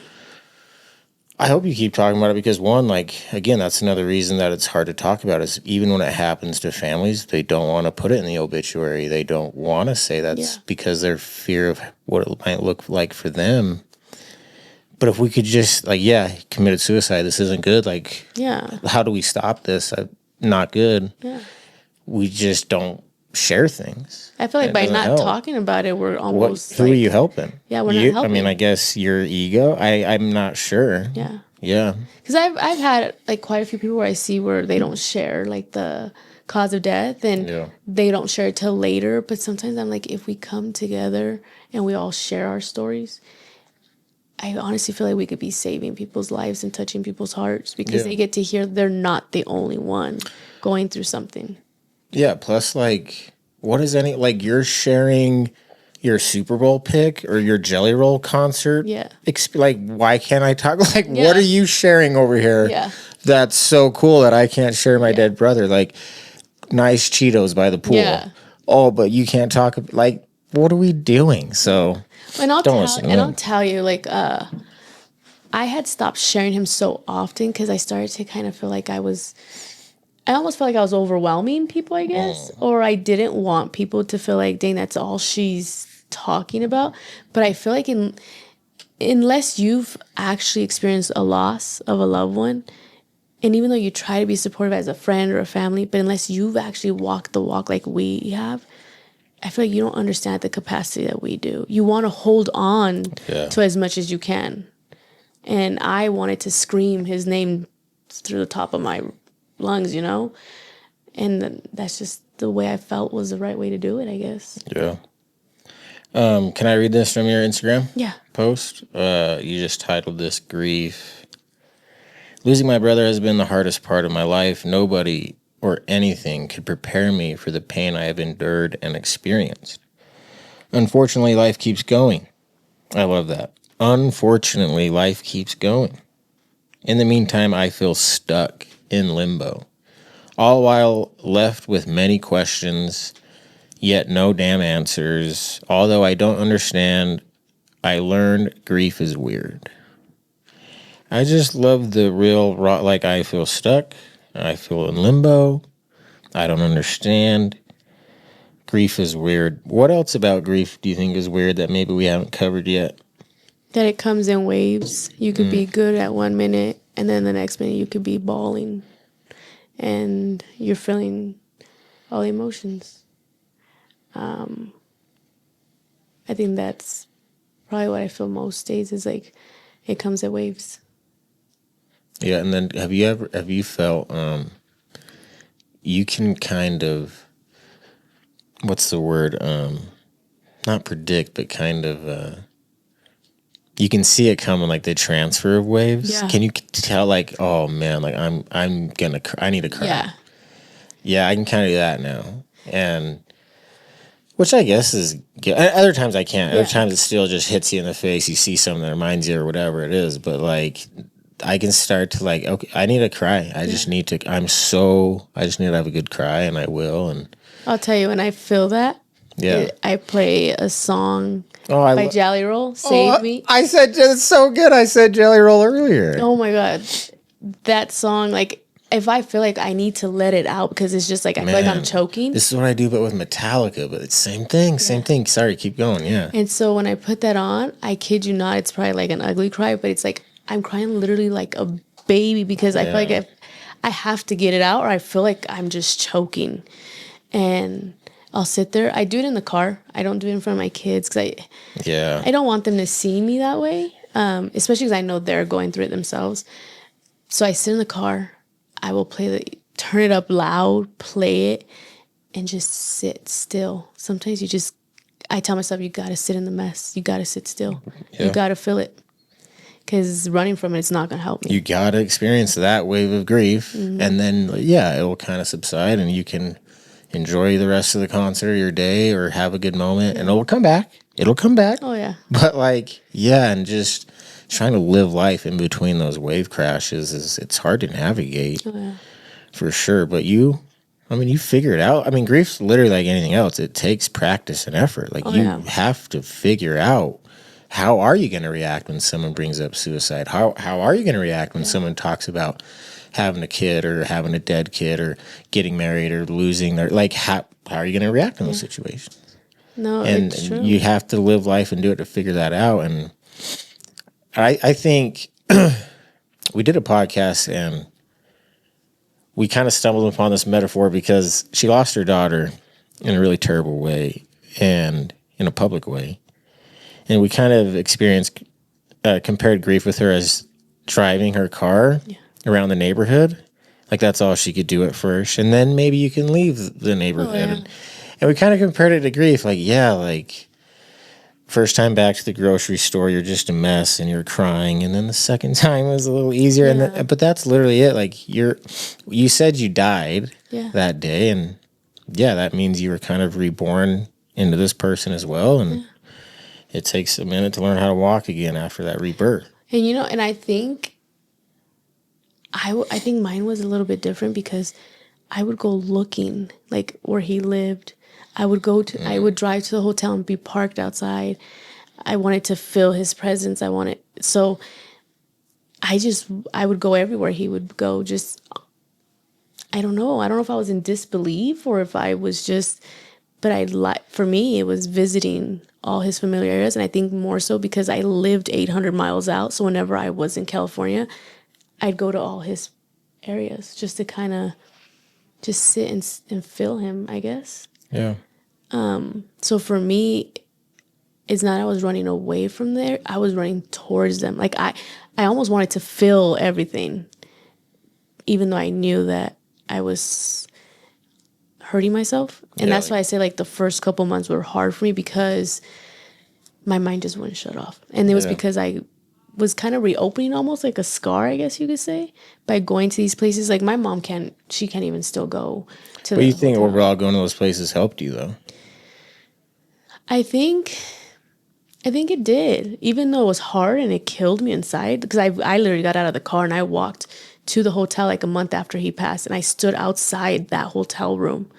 I hope you keep talking about it because, one, like, again, that's another reason that it's hard to talk about is even when it happens to families, they don't want to put it in the obituary. They don't want to say that's because their fear of what it might look like for them. But if we could just, like, he committed suicide. This isn't good. Like, how do we stop this? Not good. Yeah. We just don't share things. I feel like by not talking about it, we're almost who are you helping? Yeah, we're not helping. I mean, I guess your ego. I'm not sure. Yeah. Yeah. Because I've had like quite a few people where I see where they don't share like the cause of death and they don't share it till later. But sometimes I'm like, if we come together and we all share our stories, I honestly feel like we could be saving people's lives and touching people's hearts because they get to hear they're not the only one going through something. Yeah, plus, like, what is you're sharing your Super Bowl pick or your Jelly Roll concert? Yeah. Why can't I talk? Like, what are you sharing over here? Yeah. That's so cool that I can't share my dead brother. Like, nice Cheetos by the pool. Yeah. Oh, but you can't talk. Like, what are we doing? So, I'll tell you, like, I had stopped sharing him so often because I started to kind of feel like I almost felt like I was overwhelming people, I guess. Or I didn't want people to feel like, dang, that's all she's talking about. But I feel like unless you've actually experienced a loss of a loved one, and even though you try to be supportive as a friend or a family, but unless you've actually walked the walk like we have, I feel like you don't understand the capacity that we do. You want to hold on to as much as you can. And I wanted to scream his name through the top of my lungs, and that's just the way I felt was the right way to do it, I guess. Yeah. Can I read this from your Instagram post? You just titled this Grief. Losing my brother has been the hardest part of my life. Nobody or anything could prepare me for the pain I have endured and experienced. Unfortunately, life keeps going. I love that. Unfortunately, life keeps going. In the meantime, I feel stuck in limbo, all while left with many questions, yet no damn answers. Although I don't understand, I learned grief is weird. I just love the real raw, like I feel stuck, I feel in limbo, I don't understand. Grief is weird. What else about grief do you think is weird that maybe we haven't covered yet? That it comes in waves. You could be good at 1 minute, and then the next minute you could be bawling. And you're feeling all the emotions. I think that's probably what I feel most days is like it comes at waves. Yeah, and then have you felt you can kind of, what's the word? Not predict, but kind of you can see it coming, like the transfer of waves. Yeah. Can you tell, like, oh man, like I need to cry. Yeah, I can kind of do that now, and which I guess is good. Other times I can't. Other times it still just hits you in the face. You see something that reminds you or whatever it is, but like I can start to like, okay, I need to cry. I just need to. I just need to have a good cry, and I will. And I'll tell you when I feel that. Yeah, I play a song by Jelly Roll, Save Me. I said, it's so good. I said Jelly Roll earlier. Oh my God. That song, like, if I feel like I need to let it out because it's just like I feel like I'm Man, choking. This is what I do, but with Metallica. But it's same thing. Sorry, keep going. Yeah. And so when I put that on, I kid you not, it's probably like an ugly cry, but it's like I'm crying literally like a baby because I feel like I have to get it out or I feel like I'm just choking. And I'll sit there. I do it in the car. I don't do it in front of my kids because I don't want them to see me that way, especially because I know they're going through it themselves. So I sit in the car. I will turn it up loud, play it, and just sit still. Sometimes I tell myself, you got to sit in the mess. You got to sit still. Yeah. You got to feel it. Because running from it's not going to help me. You got to experience that wave of grief. Mm-hmm. And then, it will kind of subside and you can enjoy the rest of the concert, your day, or have a good moment. And it'll come back. Oh, yeah. But and just trying to live life in between those wave crashes it's hard to navigate. Oh, yeah. For sure. But you figure it out. I mean, grief's literally like anything else. It takes practice and effort. You have to figure out how are you going to react when someone brings up suicide? How are you going to react when someone talks about having a kid or having a dead kid or getting married or losing their how are you going to react in those situations? No, And it's true. you have to live life and do it to figure that out. And I think we did a podcast and we kind of stumbled upon this metaphor because she lost her daughter in a really terrible way and in a public way. And we kind of compared grief with her as driving her car around the neighborhood. That's all she could do at first. And then maybe you can leave the neighborhood. Oh, yeah. And we kind of compared it to grief. First time back to the grocery store, you're just a mess and you're crying. And then the second time was a little easier. Yeah. But that's literally it. You said you died that day. And that means you were kind of reborn into this person as well. And it takes a minute to learn how to walk again after that rebirth. And and I think I think mine was a little bit different because I would go looking where he lived. I would drive to the hotel and be parked outside. I wanted to feel his presence. I would go everywhere he would go. I don't know. I don't know if I was in disbelief or if I was for me, it was visiting all his familiar areas. And I think more so because I lived 800 miles out. So whenever I was in California, I'd go to all his areas just to kind of just sit and feel him, I guess. Yeah. So for me, it's not I was running away from there. I was running towards them. I almost wanted to feel everything, even though I knew that I was hurting myself. And that's why I say the first couple months were hard for me because my mind just wouldn't shut off. And it was because I was kind of reopening almost like a scar, I guess you could say, by going to these places. My mom can't even still go to. What do you think overall going to those places helped you though? I think it did, even though it was hard and it killed me inside because I literally got out of the car and I walked to the hotel a month after he passed and I stood outside that hotel room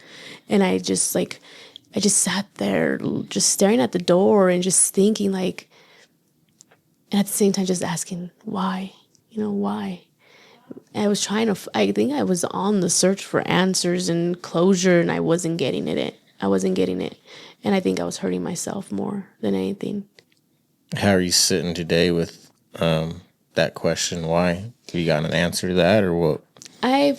and I just sat there just staring at the door and just thinking and at the same time just asking why. I was I think I was on the search for answers and closure and I wasn't getting it. And I think I was hurting myself more than anything. How are you sitting today with that question? Why? Have you got an answer to that or what? I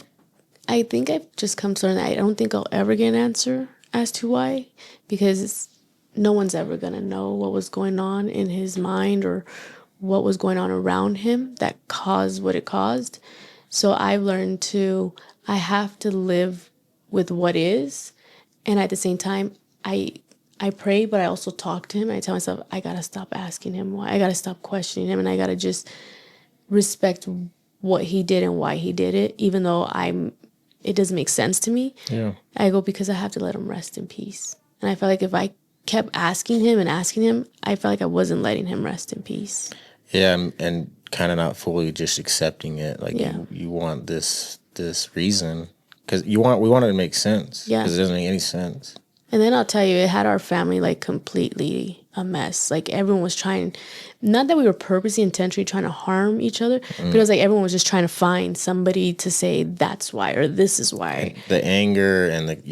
think I've just come to learn that I don't think I'll ever get an answer as to why because no one's ever going to know what was going on in his mind or what was going on around him that caused what it caused. So I've learned I have to live with what is. And at the same time, I pray, but I also talk to him. I tell myself, I got to stop asking him why. I got to stop questioning him. And I got to just respect what he did and why he did it, even though it doesn't make sense to me. Yeah. I go because I have to let him rest in peace. And I felt like if I kept asking him, I felt like I wasn't letting him rest in peace. Yeah, and kind of not fully just accepting it. You want this reason because we want it to make sense. Yeah. Because it doesn't make any sense. And then I'll tell you, it had our family like completely a mess. Like everyone was trying, not that we were purposely intentionally trying to harm each other, but it was like everyone was just trying to find somebody to say that's why or this is why. The anger and and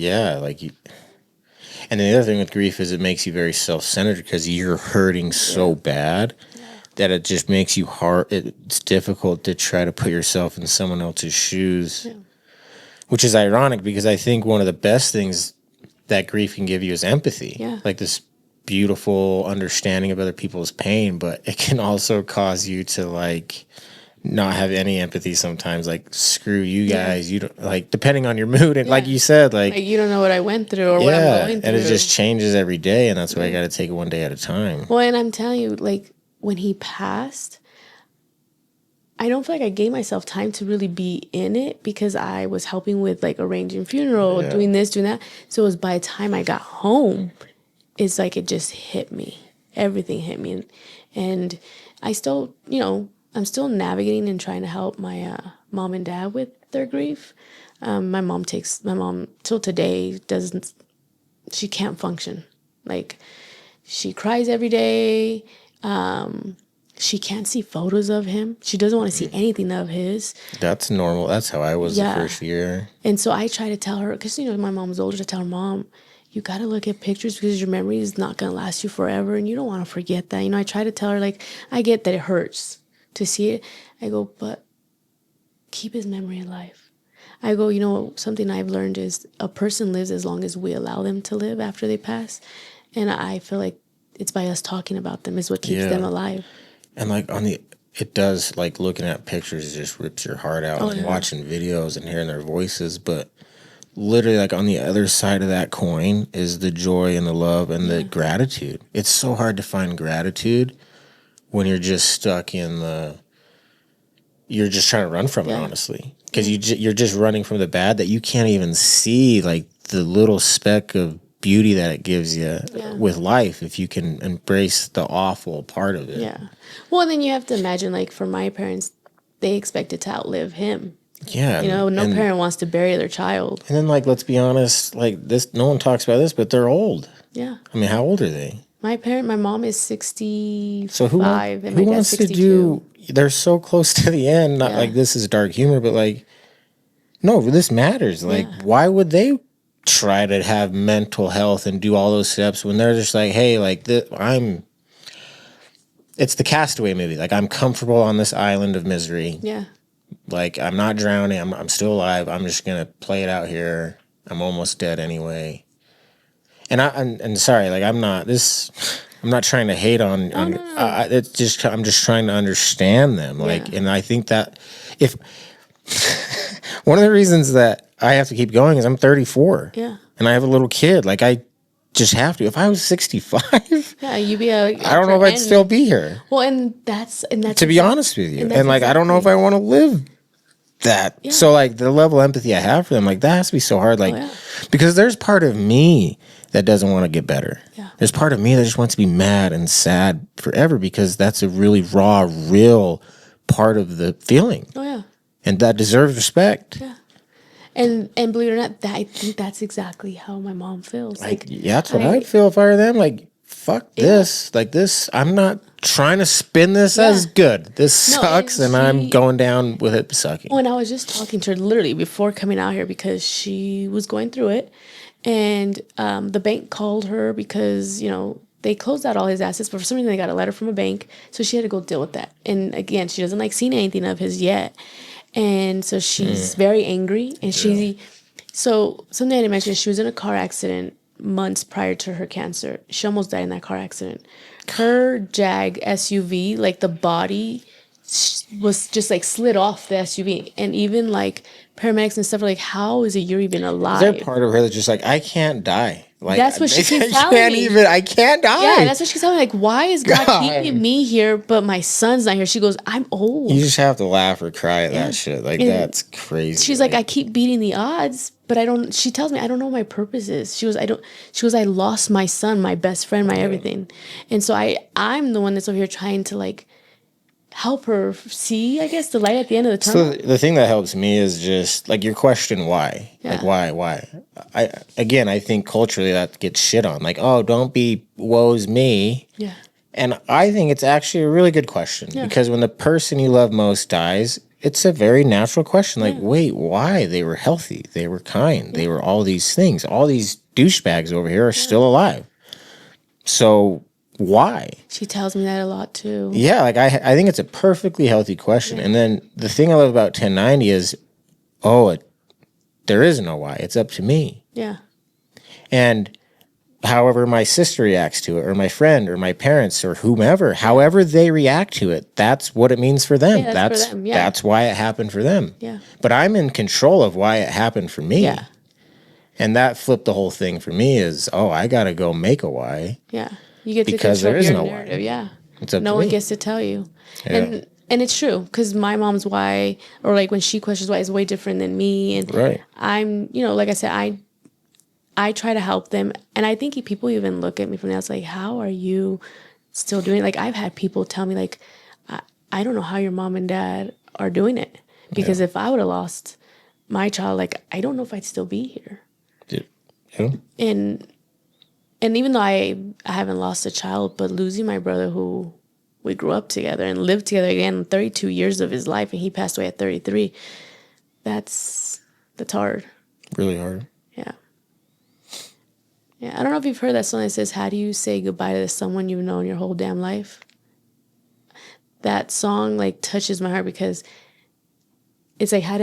the other thing with grief is it makes you very self-centered because you're hurting so bad that it just makes you hard. It's difficult to try to put yourself in someone else's shoes, which is ironic because I think one of the best things that grief can give you is empathy. Yeah. Like this beautiful understanding of other people's pain, but it can also cause you to like not have any empathy sometimes. Like, screw you guys. You don't, like, depending on your mood. And like you said, like you don't know what I went through or what I'm going through. And it just changes every day. And that's why I got to take it one day at a time. Well, and I'm telling you, like, when he passed, I don't feel like I gave myself time to really be in it because I was helping with like arranging funeral, doing this, doing that. So it was by the time I got home, it's like it just hit me. Everything hit me. And I still, I'm still navigating and trying to help my mom and dad with their grief. My mom till today she can't function. Like, she cries every day. She can't see photos of him. She doesn't want to see anything of his. That's normal. That's how I was the first year. And so I try to tell her, because, my mom's older, to tell her, Mom, you got to look at pictures because your memory is not going to last you forever. And you don't want to forget that. I try to tell her, like, I get that it hurts to see it. I go, but keep his memory alive. I go, something I've learned is a person lives as long as we allow them to live after they pass. And I feel like it's by us talking about them is what keeps them alive. And like it does, like looking at pictures, it just rips your heart out and watching videos and hearing their voices. But literally, like on the other side of that coin is the joy and the love and the gratitude. It's so hard to find gratitude when you're just stuck in you're just trying to run from it, honestly. Because you're just running from the bad that you can't even see, like the little speck of beauty that it gives you with life if you can embrace the awful part of it. Yeah. Well, and then you have to imagine, like, for my parents, they expected to outlive him. Yeah. No parent wants to bury their child. And then, like, let's be honest, like, this, no one talks about this, but they're old. Yeah. I mean, how old are they? My mom is 65. So who and my wants dad's 62. to do, they're so close to the end, not like this is dark humor, but like, no, this matters. Like, why would they try to have mental health and do all those steps when they're just like, hey, like, it's the Castaway movie. Like, I'm comfortable on this island of misery. Yeah. Like, I'm not drowning. I'm still alive. I'm just going to play it out here. I'm almost dead anyway. And I'm sorry, like, I'm not trying to hate on, no. It's just, I'm just trying to understand them. Like, and I think that if, one of the reasons that I have to keep going is I'm 34. Yeah. And I have a little kid. Like, I just have to. If I was 65, you'd be I don't know if I'd still be here. Well, and that's to be honest with you. And like, I don't know if I want to live that. Yeah. So like the level of empathy I have for them, like that has to be so hard. Like, because there's part of me that doesn't want to get better. Yeah. There's part of me that just wants to be mad and sad forever because that's a really raw, real part of the feeling. Oh yeah. And that deserves respect. Yeah. And believe it or not, I think that's exactly how my mom feels. Like, that's what I'd feel if I were them. Like, fuck this. Like this, I'm not trying to spin this as good. This sucks, and I'm going down with it sucking. When I was just talking to her literally before coming out here because she was going through it, and the bank called her because, they closed out all his assets, but for some reason they got a letter from a bank, so she had to go deal with that. And again, she doesn't like seeing anything of his yet. And so she's very angry, and so something I didn't mention, she was in a car accident months prior to her cancer. She almost died in that car accident. Her Jag SUV, like the body was just like slid off the SUV. And even like paramedics and stuff are like, how is it you're even alive? Is there part of her that's just like, I can't die? Like, that's what she keeps telling me. I can't die. Yeah, that's what she's telling me. Like, why is God keeping me here, but my son's not here? She goes, I'm old. You just have to laugh or cry at that shit. Like, and that's crazy. She's like, I keep beating the odds, but I don't. She tells me, I don't know what my purpose is. She goes, I lost my son, my best friend, my everything. And so I'm the one that's over here trying to like help her see, I guess, the light at the end of the So tunnel. the thing that helps me is just like your question, why? Yeah. Like why? I think culturally that gets shit on. Like, oh, don't be woe's me. Yeah. And I think it's actually a really good question because when the person you love most dies, it's a very natural question. Like, wait, why? They were healthy. They were kind. They were all these things. All these douchebags over here are still alive. So why? She tells me that a lot too. Yeah, like I think it's a perfectly healthy question. And then the thing I love about 1090 is, there is no why. It's up to me. Yeah. And however my sister reacts to it, or my friend, or my parents, or whomever, however they react to it, that's what it means for them. Yeah, that's for them, yeah. That's why it happened for them. Yeah. But I'm in control of why it happened for me. Yeah. And that flipped the whole thing for me is, I got to go make a why. Yeah. You get to Because control there is your no why. narrative. Yeah. It's up No to one me. gets to tell you. Yeah. And it's true because my mom's why, or like when she questions why, is way different than me. And Right. I'm, like I said, I try to help them. And I think people even look at me from the outside like, how are you still doing it? Like, I've had people tell me, like, I don't know how your mom and dad are doing it. Because if I would have lost my child, like, I don't know if I'd still be here. Yeah. And even though I haven't lost a child, but losing my brother who we grew up together and lived together again 32 years of his life, and he passed away at 33, that's hard. Really hard. Yeah. Yeah, I don't know if you've heard that song that says, how do you say goodbye to someone you've known your whole damn life? That song, like, touches my heart because it's like, how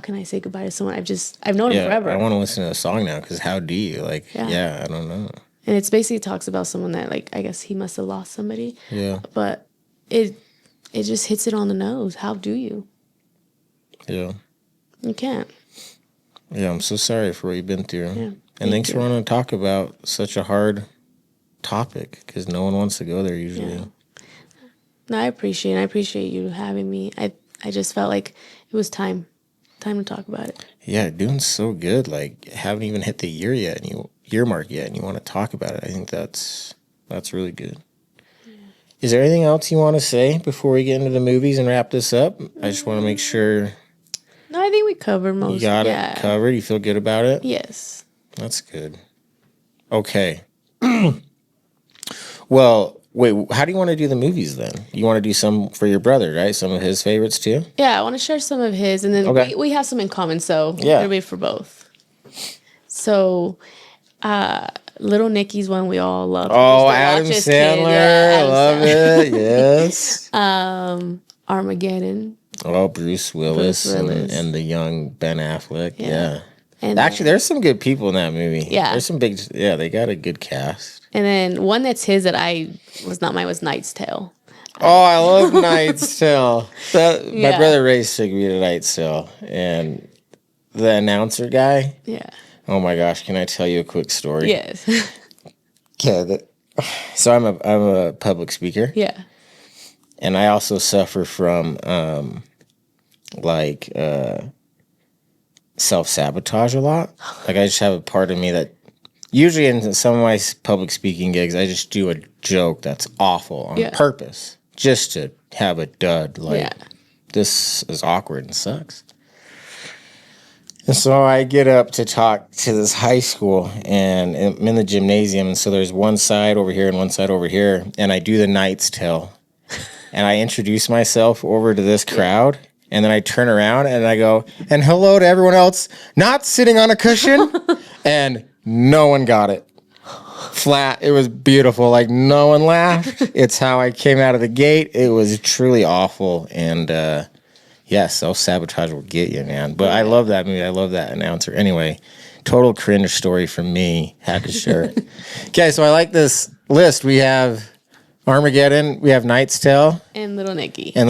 can I say goodbye to someone I've known him forever? I want to listen to the song now because how do you? Like, I don't know. And it's basically talks about someone that, like, I guess he must have lost somebody. Yeah. But it just hits it on the nose. How do you? Yeah. You can't. Yeah, I'm so sorry for what you've been through. Yeah, and thanks for wanting to talk about such a hard topic because no one wants to go there usually. Yeah. No, I appreciate you having me. I just felt like it was time to talk about it. Yeah, doing so good. Like, haven't even hit the year mark yet, and you want to talk about it. I think that's really good. Yeah. Is there anything else you want to say before we get into the movies and wrap this up? I just want to make sure. No, I think we covered most. You got it covered. You feel good about it? Yes. That's good. Okay. Well, wait, how do you want to do the movies then? You want to do some for your brother, right? Some of his favorites too? Yeah, I want to share some of his, and then we have some in common, so it'll be for both. So, Little Nicky's one we all love. Oh, Adam Sandler. I love it. Yes. Armageddon. Oh, Bruce Willis. And the young Ben Affleck. Yeah. And actually, there's some good people in that movie. Yeah. There's some they got a good cast. And then one that's his that was not mine was Knight's Tale. Oh, I love Knight's Tale. My brother Ray took me to Knight's Tale. And the announcer guy. Yeah. Oh my gosh, can I tell you a quick story? Yes. So I'm a public speaker. Yeah. And I also suffer from self-sabotage a lot. Like, I just have a part of me that usually in some of my public speaking gigs, I just do a joke that's awful on purpose just to have a dud. Like, this is awkward and sucks. And so I get up to talk to this high school, and I'm in the gymnasium, and so there's one side over here and one side over here, and I do the Knight's Tale. And I introduce myself over to this crowd, and then I turn around and I go, and hello to everyone else not sitting on a cushion. And no one got it. Flat. It was beautiful. Like, no one laughed. It's how I came out of the gate. It was truly awful. And self-sabotage will get you, man. But I love that movie. I love that announcer. Anyway, total cringe story from me. Had to share it. Okay, so I like this list. We have Armageddon. We have Knight's Tale. And Little Nicky. Yeah.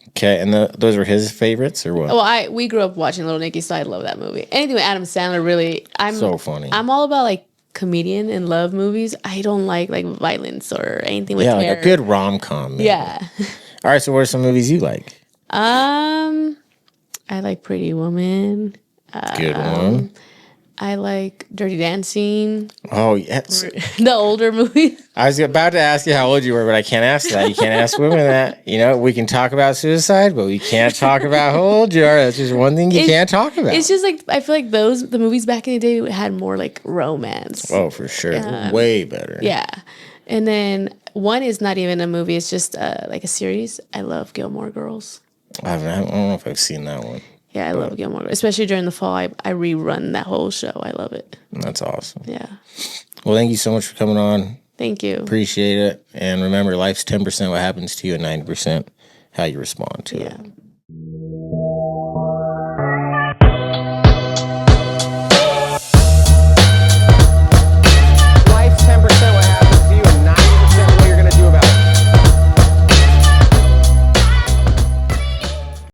Okay, and those were his favorites, or what? Well, we grew up watching Little Nicky, so I love that movie. Anything with Adam Sandler, really, so funny. I'm all about, like, comedian and love movies. I don't like violence or anything with like terror. a good rom-com. Maybe. Yeah. All right, so what are some movies you like? I like Pretty Woman. Good one. I like Dirty Dancing, Oh, yes. the older movies. I was about to ask you how old you were, but I can't ask that. You can't ask women that. You know, we can talk about suicide, but we can't talk about how old you are. That's just one thing you can't talk about. It's just like, I feel like the movies back in the day had more like romance. Oh, for sure. Way better. Yeah. And then one is not even a movie, it's just like a series. I love Gilmore Girls. I don't know if I've seen that one. Yeah, I love Gilmore Girls. Especially during the fall, I rerun that whole show. I love it. That's awesome. Yeah. Well, thank you so much for coming on. Thank you. Appreciate it. And remember, life's 10% what happens to you and 90% how you respond to it.